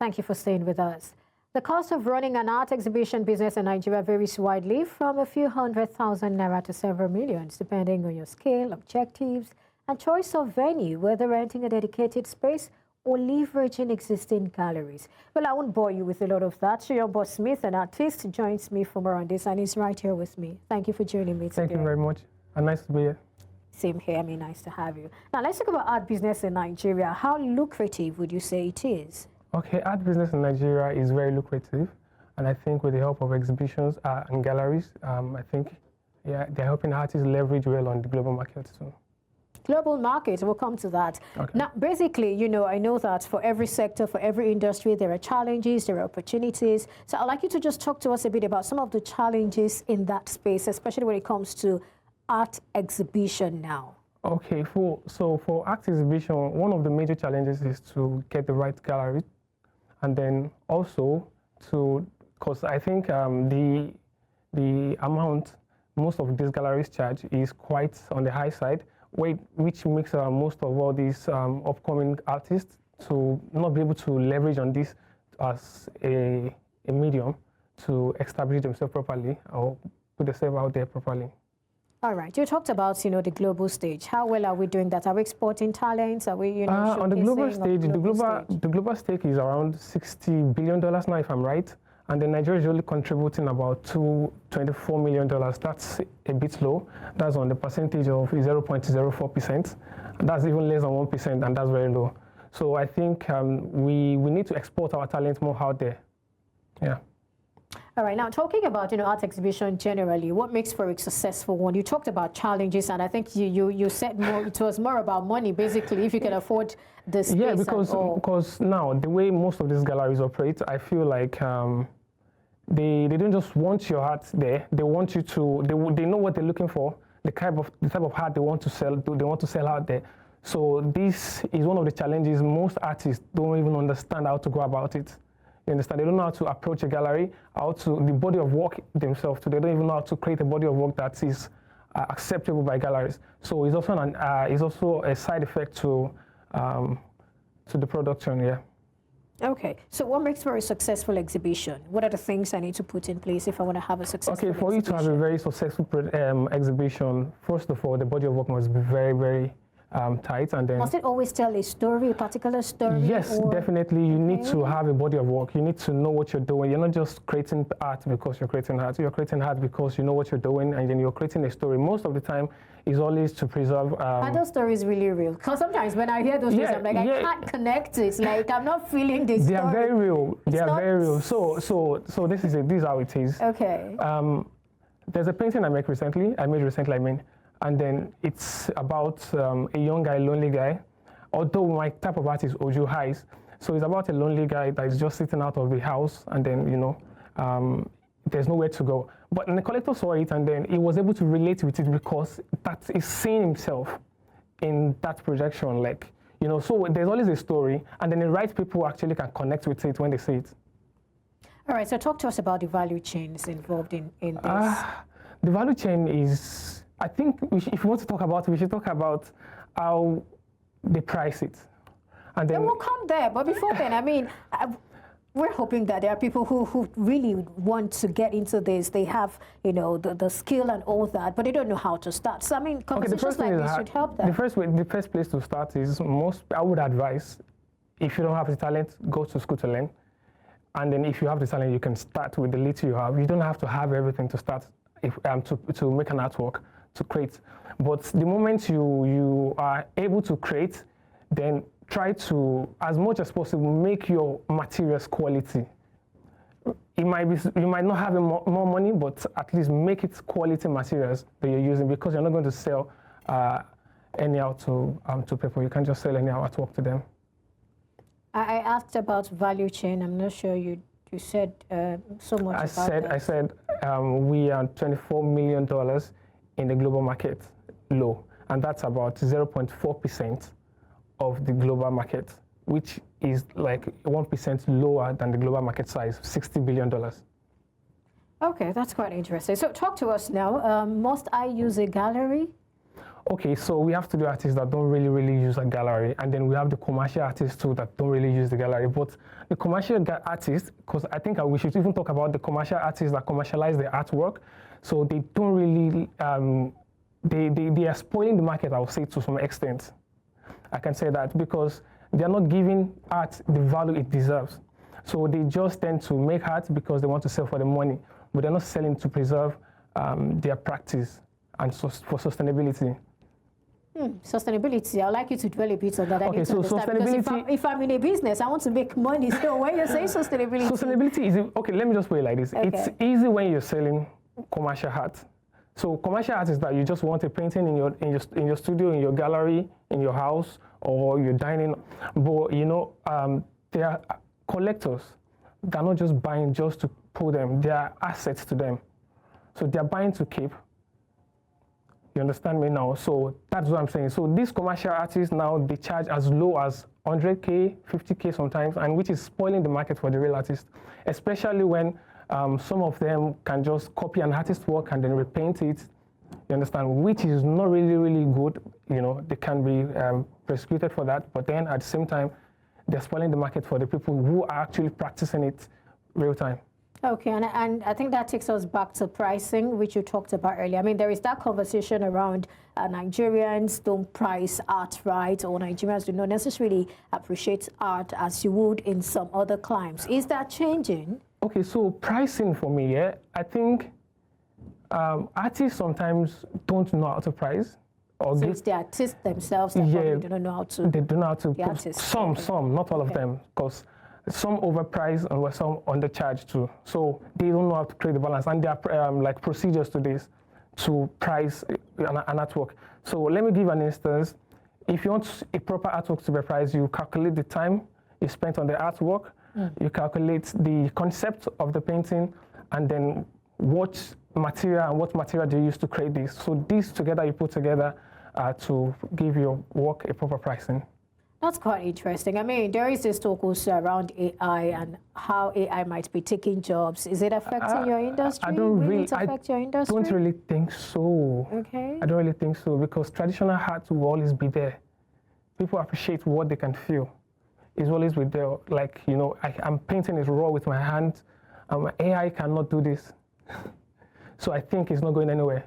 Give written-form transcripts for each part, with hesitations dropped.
Thank you for staying with us. The cost of running an art exhibition business in Nigeria varies widely from a few 100,000 naira to several millions, depending on your scale, objectives, and choice of venue, whether renting a dedicated space or leveraging existing galleries. Well, I won't bore you with a lot of that. Soyombo Smith, an artist, joins me for more on this, and he's right here with me. Thank you for joining me today. Thank you very much. And nice to be here. Same here. I mean, nice to have you. Now, let's talk about art business in Nigeria. How lucrative would you say it is? Okay, art business in Nigeria is very lucrative. And I think with the help of exhibitions and galleries, I think, yeah, they're helping artists leverage well on the global market too. Global market, we'll come to that. Okay. Now, basically, you know, I know that for every sector, for every industry, there are challenges, there are opportunities. So I'd like you to just talk to us a bit about some of the challenges in that space, especially when it comes to art exhibition now. Okay, so for art exhibition, one of the major challenges is to get the right gallery. And then also because I think the amount most of these galleries charge is quite on the high side, which makes most of all these upcoming artists to not be able to leverage on this as a medium to establish themselves properly or put themselves out there properly. All right. You talked about, you know, the global stage. How well are we doing that? Are we exporting talents? Are we, you know, on the global stage, the global stake is around $60 billion now, if I'm right. And then Nigeria is only contributing about $24 million. That's a bit low. That's on the percentage of 0.04%. That's even less than 1%, and that's very low. So I think we need to export our talent more out there. Yeah. All right, now talking about, you know, art exhibition generally, what makes for a successful one? You talked about challenges, and I think you said more, it was more about money, basically, if you can afford the space. Yeah, because now the way most of these galleries operate, I feel like they don't just want your art there. They want you to. They know what they're looking for, the type of art they want to sell. They want to sell out there. So this is one of the challenges. Most artists don't even understand how to go about it. You understand? They don't know how to approach a gallery, the body of work themselves. They don't even know how to create a body of work that is acceptable by galleries. So it's also a side effect to the production. Yeah. Okay. So what makes for a successful exhibition? What are the things I need to put in place if I want to have a successful exhibition? Okay, for you to have a very successful exhibition, first of all, the body of work must be very, very tight, and then must it always tell a story, a particular story? Yes, definitely. You need to have a body of work. You need to know what you're doing. You're not just creating art because you're creating art. You're creating art because you know what you're doing, and then you're creating a story. Most of the time, is always to preserve. Are those stories really real? Because sometimes when I hear those stories, I'm like, I can't connect it. Like I'm not feeling this. They are very real. They are very real. So this is how it is. Okay. There's a painting I made recently. And then it's about a young guy, lonely guy. Although my type of art is Oju highs, so it's about a lonely guy that is just sitting out of the house, and then there's nowhere to go. But the collector saw it, and then he was able to relate with it because that is seeing himself in that projection, like So there's always a story, and then the right people actually can connect with it when they see it. All right. So talk to us about the value chains involved in this. The value chain is. I think if you want to talk about it, we should talk about how they price it. And then we'll come there. But before then, I mean, we're hoping that there are people who really want to get into this. They have, the skill and all that, but they don't know how to start. So, I mean, conversations like this should help them. The first place to start is I would advise, if you don't have the talent, go to school to learn. And then if you have the talent, you can start with the little you have. You don't have to have everything to start to make an artwork. To create, but the moment you are able to create, then try to, as much as possible, make your materials quality. You might not have more money, but at least make it quality materials that you're using, because you're not going to sell anyhow to people. You can't just sell anyhow artwork to them. I asked about value chain. I'm not sure you said so much about that. I said we are $24 million in the global market low, and that's about 0.4% of the global market, which is like 1% lower than the global market size, $60 billion. Okay, that's quite interesting. So talk to us now. Must I use a gallery? Okay, so we have studio artists that don't really use a gallery, and then we have the commercial artists too that don't really use the gallery. But the commercial artists, because I think we should even talk about the commercial artists that commercialize their artwork. So they don't really, they are spoiling the market, I would say, to some extent. I can say that because they are not giving art the value it deserves. So they just tend to make art because they want to sell for the money, but they're not selling to preserve their practice and for sustainability. Sustainability, I'd like you to dwell a bit on that. I need to understand, sustainability, because if I'm in a business, I want to make money. So when you say sustainability... Sustainability is, okay, let me just put it like this. Okay. It's easy when you're selling commercial art. So commercial art is that you just want a painting in your studio, in your gallery, in your house, or you're dining. But, you know, they are collectors. They're not just buying just to put them. They are assets to them. So they're buying to keep. You understand me now? So that's what I'm saying. So these commercial artists now, they charge as low as 100K, 50K sometimes, and which is spoiling the market for the real artists, especially when some of them can just copy an artist's work and then repaint it. You understand? Which is not really good. You know, they can be prosecuted for that, but then at the same time, they're spoiling the market for the people who are actually practicing it real time. Okay, and I think that takes us back to pricing, which you talked about earlier. I mean, there is that conversation around Nigerians don't price art right, or Nigerians do not necessarily appreciate art as you would in some other climes. Is that changing? Okay, so pricing for me, yeah, I think artists sometimes don't know how to price. Or so it's the artists themselves that probably don't know how to. They don't know how to. Some, not all of them, because some overpriced and some undercharged too. So they don't know how to create the balance, and there are like procedures to this to price an artwork. So let me give an instance. If you want a proper artwork to be priced, you calculate the time you spent on the artwork, you calculate the concept of the painting, and then what material do you use to create this. So these together you put together to give your work a proper pricing. That's quite interesting. I mean, there is this talk also around AI and how AI might be taking jobs. Is it affecting your industry? I don't really affect your industry? Don't really think so. Okay. I don't really think so, because traditional art will always be there. People appreciate what they can feel. It's always with there. Like, you know, I'm painting it raw with my hand. AI cannot do this. So I think it's not going anywhere.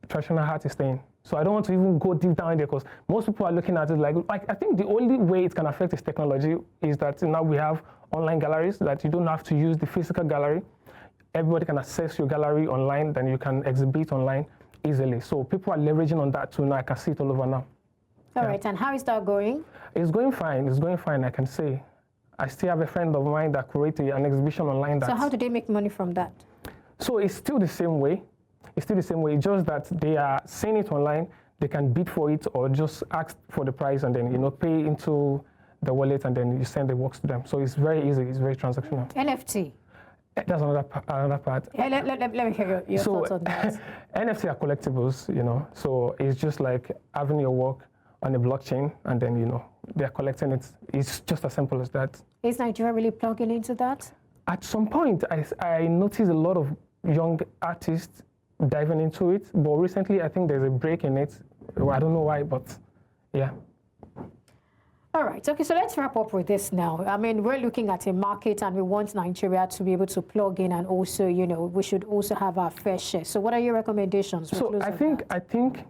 Traditional art is staying. So I don't want to even go deep down there, because most people are looking at it like I think the only way it can affect this technology is that now we have online galleries that you don't have to use the physical gallery. Everybody can access your gallery online, then you can exhibit online easily. So people are leveraging on that too now. I can see it all over now. All right, and how is that going? It's going fine. It's going fine, I can say. I still have a friend of mine that created an exhibition online. So how do they make money from that? So it's still the same way. It's still the same way, just that they are seeing it online, they can bid for it or just ask for the price and then, you know, pay into the wallet and then you send the works to them. So it's very easy, it's very transactional. NFT? That's another part. Yeah, let me hear your thoughts on that. NFT are collectibles, you know, so it's just like having your work on a blockchain and then, you know, they're collecting it. It's just as simple as that. Is Nigeria really plugging into that? At some point, I noticed a lot of young artists diving into it, but recently I think there's a break in it. I don't know why, but yeah. All right, okay, so let's wrap up with this now. I mean, we're looking at a market and we want Nigeria to be able to plug in, and also, you know, we should also have our fair share. So what are your recommendations? So I think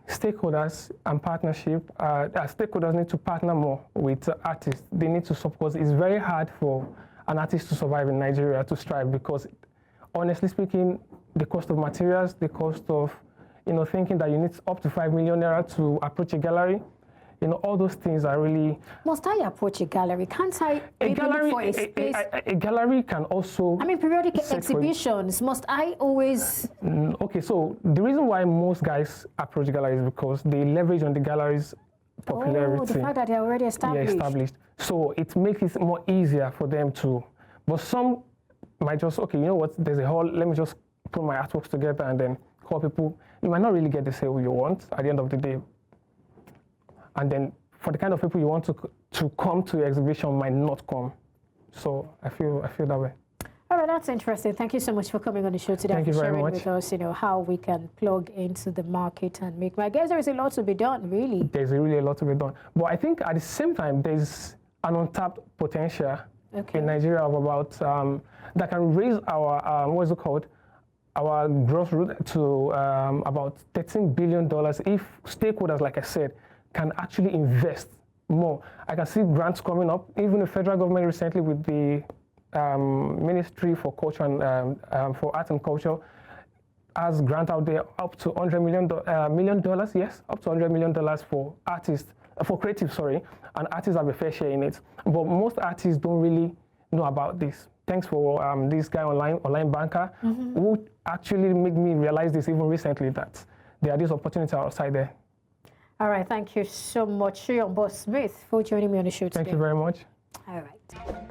stakeholders and partnership, stakeholders need to partner more with artists. They need to support. It's very hard for an artist to survive in Nigeria, to strive, because honestly speaking, the cost of materials, the cost of, you know, thinking that you need up to 5 million naira to approach a gallery, you know, all those things are really... Must I approach a gallery? Can't I look for a space? A gallery can also... I mean, periodic exhibitions, must I always... Okay, so the reason why most guys approach galleries is because they leverage on the gallery's popularity. Oh, the fact that they're already established. Yeah, established. So it makes it more easier for them to... But some might just, okay, you know what, there's a hall, let me just put my artworks together and then call people. You might not really get the sale you want at the end of the day. And then for the kind of people you want to come to your exhibition might not come. So I feel that way. All right, that's interesting. Thank you so much for coming on the show today. Thank you for very sharing much. with us, how we can plug into the market and make. I guess there is a lot to be done, really. There's really a lot to be done. But I think at the same time, there's an untapped potential in Nigeria of about that can raise our what's it called, our growth rate to about $13 billion if stakeholders, like I said, can actually invest more. I can see grants coming up. Even the federal government recently with the Ministry for Culture and for Art and Culture has grant out there up to $100 million, yes, up to $100 million for artists, for creative, sorry, and artists have a fair share in it. But most artists don't really know about this. Thanks for this guy online banker, who actually made me realize this even recently, that there are these opportunities outside there. All right, thank you so much, Soyombo Smith, for joining me on the show today. Thank you very much. All right.